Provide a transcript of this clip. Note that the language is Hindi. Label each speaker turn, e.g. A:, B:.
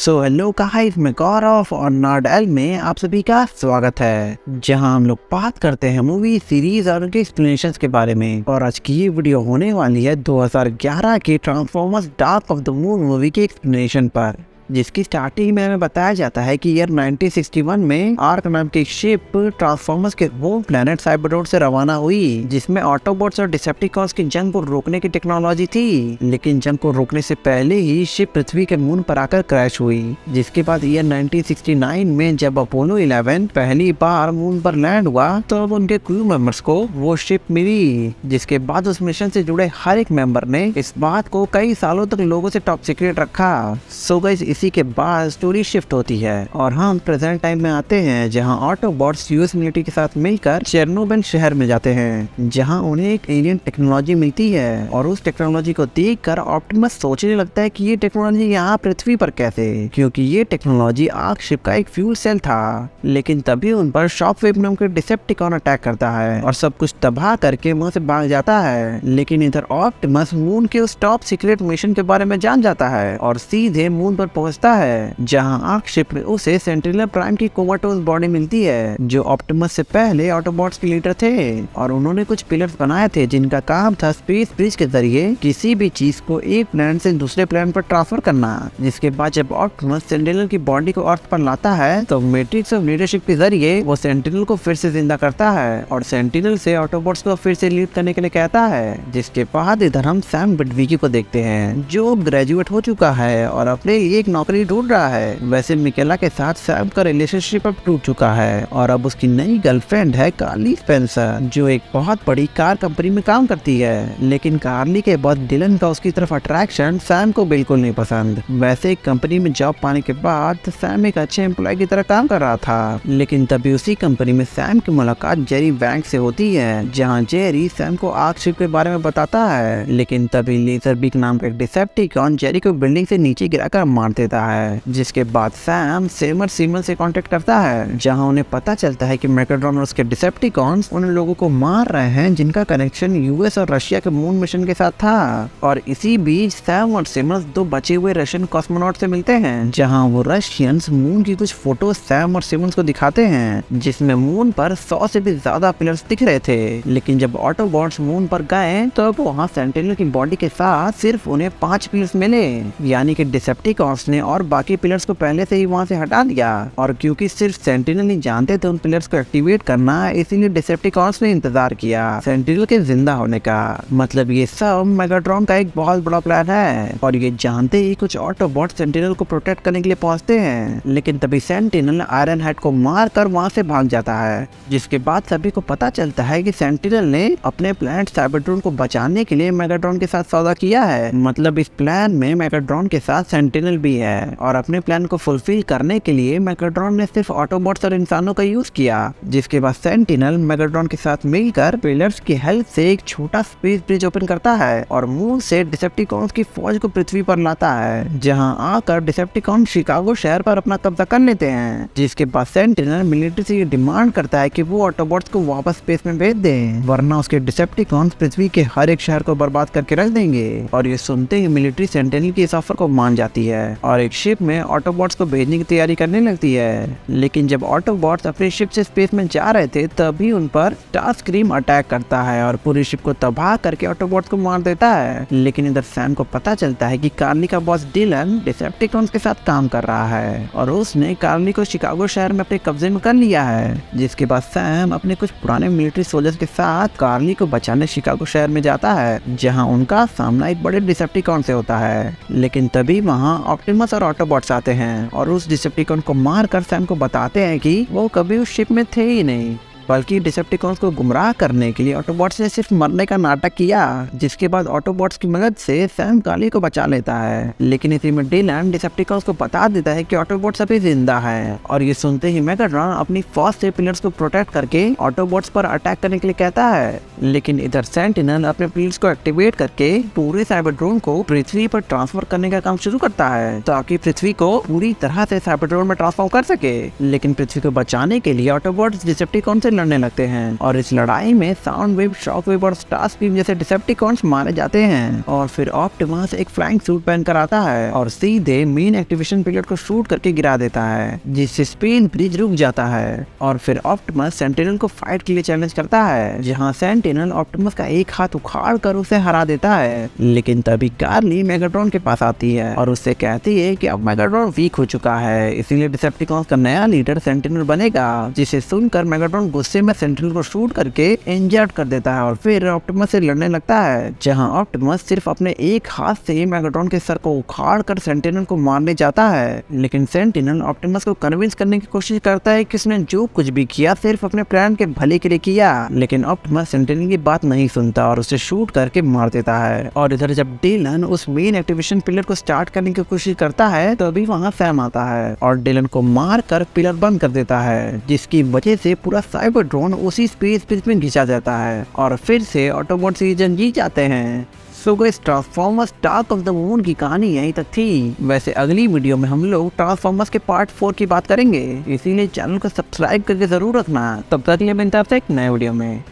A: हेलो गाइस, मैं गौरव और नॉर्डल में आप सभी का स्वागत है, जहां हम लोग बात करते हैं मूवी सीरीज और उनके एक्सप्लेनेशंस के बारे में। और आज की ये वीडियो होने वाली है 2011 की transformers dark of the moon movie के एक्सप्लेनेशन पर, जिसकी स्टार्टिंग में हमें बताया जाता है कि ईयर 1961 में आर्क नाम की शिप ट्रांसफॉर्मर्स के होम प्लेनेट साइबरट्रॉन से रवाना हुई, जिसमें ऑटोबॉट्स और डिसेप्टिकॉन्स की जंग को रोकने की टेक्नोलॉजी थी। लेकिन जंग को रोकने से पहले ही शिप पृथ्वी के मून पर आकर क्रैश हुई। जिसके बाद ईयर 1969 में जब अपोलो 11 पहली बार मून पर लैंड हुआ तो अब उनके क्रू मेंबर्स को वो शिप मिली। जिसके बाद उस मिशन से जुड़े हर एक मेंबर ने इस बात को कई सालों तक लोगों से टॉप सीक्रेट रखा। सो गाइस, इसी के बाद स्टोरी शिफ्ट होती है और हम प्रेजेंट टाइम में आते हैं, जहां ऑटोबॉट्स यूएस मिलिट्री के साथ मिलकर चेरनोबिल शहर में जाते हैं, जहां उन्हें एक एलियन टेक्नोलॉजी मिलती है। और उस टेक्नोलॉजी को देखकर ऑप्टिमस सोचने लगता है कि ये टेक्नोलॉजी यहाँ पृथ्वी पर कैसे, क्योंकि ये टेक्नोलॉजी आर्क शिप का एक फ्यूल सेल था। लेकिन तभी उन पर शॉकवेव नाम के डिसेप्टिकॉन अटैक करता है और सब कुछ तबाह करके वहां से भाग जाता है। लेकिन इधर ऑप्टिमस मून के उस टॉप सीक्रेट मिशन के बारे में जान जाता है और सीधे मून पर पहुंचता है, जहां आर्क शिप में उसे सेंटिनल प्राइम की कोमाटोस बॉडी मिलती है, जो ऑप्टिमस से पहले ऑटोबॉट्स के लीडर थे। और उन्होंने कुछ पिलर्स बनाए थे जिनका काम था स्पेस ब्रिज के जरिए किसी भी चीज को एक प्लेनेट से दूसरे प्लेनेट पर ट्रांसफर करना। जिसके बाद जब ऑप्टिमस सेंटिनल की बॉडी को अर्थ पर लाता है तो मैट्रिक्स ऑफ लीडरशिप के जरिए वो सेंटिनल को फिर से जिंदा करता है और सेंटिनल से ऑटोबॉट्स को फिर से लीड करने के लिए कहता है। जिसके बाद इधर हम सैम बिटवीकी को देखते हैं, जो ग्रेजुएट हो चुका है और अपने लिए एक नौकरी ढूंढ रहा है। वैसे मिकेला के साथ सैम का रिलेशनशिप अब टूट चुका है और अब उसकी नई गर्लफ्रेंड है कार्ली स्पेंसर, जो एक बहुत बड़ी कार कंपनी में काम करती है। लेकिन कार्ली के बाद डिलन का उसकी तरफ अट्रैक्शन सैम को बिल्कुल नहीं पसंद। वैसे कंपनी में जॉब पाने के बाद सैम एक अच्छे एम्प्लॉय की तरह काम कर रहा था। लेकिन तभी उसी कंपनी में सैम की मुलाकात जेरी बैंक से होती है, जहाँ जेरी सैम को आर्क शिप के बारे में बताता है। लेकिन तभी लेजर बीक नाम का एक डिसेप्टिकॉन जेरी को बिल्डिंग से नीचे गिराकर मार देता है। जिसके बाद सैम सेमर सीमल से कांटेक्ट करता है, जहां उन्हें पता चलता है कि मैकेड्रॉन और उसके डिसेप्टिकॉन्स उन लोगों को मार रहे हैं जिनका कनेक्शन यूएस और रशिया के मून मिशन के साथ था। और इसी बीच सैम और सिमल्स दो बचे हुए रशियन कॉस्मोनॉट से मिलते हैं, जहां वो रशियंस मून की कुछ फोटो सैम और सिमल्स को दिखाते हैं, जिसमें मून पर 100 से भी ज्यादा पिलर्स दिख रहे थे। लेकिन जब ऑटोबॉट्स मून पर गए तो वहाँ सेंटिनल की बॉडी के साथ सिर्फ उन्हें 5 पिलर्स मिले, यानी कि डिसेप्टिकॉन्स ने और बाकी पिलर्स को पहले से ही वहां से हटा दिया। और क्योंकि सिर्फ सेंटिनल ही जानते थे उन पिलर्स को एक्टिवेट करना, इसीलिए डिसेप्टिकॉन्स ने इंतजार किया सेंटिनल के जिंदा होने का। मतलब ये सब मेगाट्रॉन का एक बहुत बड़ा प्लान है। और ये जानते ही कुछ ऑटोबॉट सेंटिनल को प्रोटेक्ट करने के लिए पहुंचते हैं। लेकिन तभी सेंटिनल आयरन हेड को मार कर वहाँ से भाग जाता है। जिसके बाद सभी को पता चलता है कि सेंटिनल ने अपने प्लेनेट साइबरट्रॉन को बचाने के लिए मेगाट्रॉन के साथ सौदा किया है। मतलब इस प्लान में मेगाट्रॉन के साथ सेंटिनल भी है और अपने प्लान को फुलफिल करने के लिए मेगाट्रॉन ने सिर्फ ऑटोबॉट्स और इंसानों का यूज किया। जिसके बाद सेंटिनल मेगाट्रॉन के साथ मिलकर पिलर्स की हेल्प से एक छोटा स्पेस ब्रिज ओपन करता है और मून से डिसेप्टिकॉन्स की फौज को पृथ्वी पर लाता है, जहां आकर डिसेप्टिकॉन शिकागो शहर पर अपना कब्जा कर लेते हैं। जिसके बाद सेंटिनल मिलिट्री से ये डिमांड करता है कि वो ऑटोबॉट्स को वापस स्पेस में भेज दें, वरना उसके डिसेप्टिकॉन्स पृथ्वी के हर एक शहर को बर्बाद करके रख देंगे। और ये सुनते ही मिलिट्री सेंटिनल की इस ऑफर को मान जाती है और एक शिप में ऑटोबॉट्स को भेजने की तैयारी करने लगती है। लेकिन जब ऑटोबॉट्स अपनी शिप से स्पेस में जा रहे थे तभी उन पर स्टारस्क्रीम अटैक करता है और पूरी शिप को तबाह करके ऑटोबॉट्स को मार देता है। लेकिन इधर सैम को पता चलता है कि कार्ली का बॉस डिलन डिसेप्टिकॉन्स के साथ काम कर रहा है और उसने कार्ली को शिकागो शहर में अपने कब्जे में कर लिया है। जिसके बाद सैम अपने कुछ पुराने मिलिट्री सोल्जर्स के साथ कार्ली को बचाने शिकागो शहर में जाता है, जहां उनका सामना एक बड़े डिसेप्टिकॉन से होता है। लेकिन तभी वहां ऑप्टिमस और ऑटोबॉट्स आते हैं और उस डिसेप्टिकॉन को मारकर सैम को बताते हैं कि वो कभी उस शिप में थे ही नहीं, बल्कि डिसेप्टिकॉन्स को गुमराह करने के लिए ऑटोबॉट्स ने सिर्फ मरने का नाटक किया। जिसके बाद ऑटोबॉट्स की मदद से सैम कार्ली को बचा लेता है। लेकिन इसी में डिलन डिसेप्टिकॉन्स को बता देता है कि ऑटोबॉट्स अभी जिंदा है। और ये सुनते ही मेगाट्रॉन अपनी फौज से पिलर्स को प्रोटेक्ट करके ऑटोबॉट्स पर अटैक करने के लिए कहता है। लेकिन इधर सेंटिनल अपने पिलर्स को एक्टिवेट करके पूरे साइबरट्रॉन को पृथ्वी पर ट्रांसफर करने का काम शुरू करता है, ताकि पृथ्वी को पूरी तरह से साइबरट्रॉन में ट्रांसफॉर्म कर सके। लेकिन पृथ्वी को बचाने के लिए ऑटोबॉट्स डिसेप्टिकॉन से लड़ने लगते हैं और इस लड़ाई में साउंड वेव, शॉक वेव और स्टार स्क्रीम जैसे डिसेप्टिकॉन्स मारे जाते हैं। और फिर ऑप्टिमस एक फ्लाइंग सूट पहनकर आता है और सीधे मेन एक्टिवेशन पिलर को शूट करके गिरा देता है, जिससे स्पेन ब्रिज रुक जाता है। और फिर ऑप्टिमस सेंटिनल को फाइट के लिए चैलेंज करता है, जहां सेंटिनल ऑप्टिमस का एक हाथ उखाड़ कर उसे हरा देता है। लेकिन तभी कार्ली मेगाट्रॉन के पास आती है और उससे कहती है कि अब मेगाट्रॉन वीक हो चुका है, इसीलिए डिसेप्टिकॉन्स का नया लीडर सेंटिनल बनेगा। जिसे सुनकर मेगाट्रॉन गुस्से में सेंटिनल को शूट करके इंजर्ड कर देता है और फिर ऑप्टिमस से लड़ने लगता है, जहां ऑप्टिमस सिर्फ अपने एक हाथ से मेगाट्रॉन के सर को उखाड़ कर सेंटिनल को मारने जाता है। लेकिन सेंटिनल ऑप्टिमस को कन्विंस करने की कोशिश करता है कि उसने जो कुछ भी किया सिर्फ अपने प्लान के भले के लिए किया। लेकिन ऑप्टिमस सेंटिनल की बात नहीं सुनता और उसे शूट करके मार देता है। और इधर जब डिलन उस मेन एक्टिवेशन पिलर को स्टार्ट करने की कोशिश करता है तो अभी वहाँ सैम आता है और डिलन को मार कर पिलर बंद कर देता है, जिसकी वजह से पूरा साइबर ड्रोन उसी स्पेस में घिंचा जाता है और फिर से ऑटोबॉट सीजन जीत जाते हैं। So guys, transformers dark of the moon की कहानी यहीं तक थी। वैसे अगली वीडियो में हम लोग ट्रांसफॉर्मर्स के पार्ट 4 की बात करेंगे, इसीलिए चैनल को सब्सक्राइब करके जरूर रखना। तब तक के लिए मिलते हैं आपसे एक नए वीडियो में।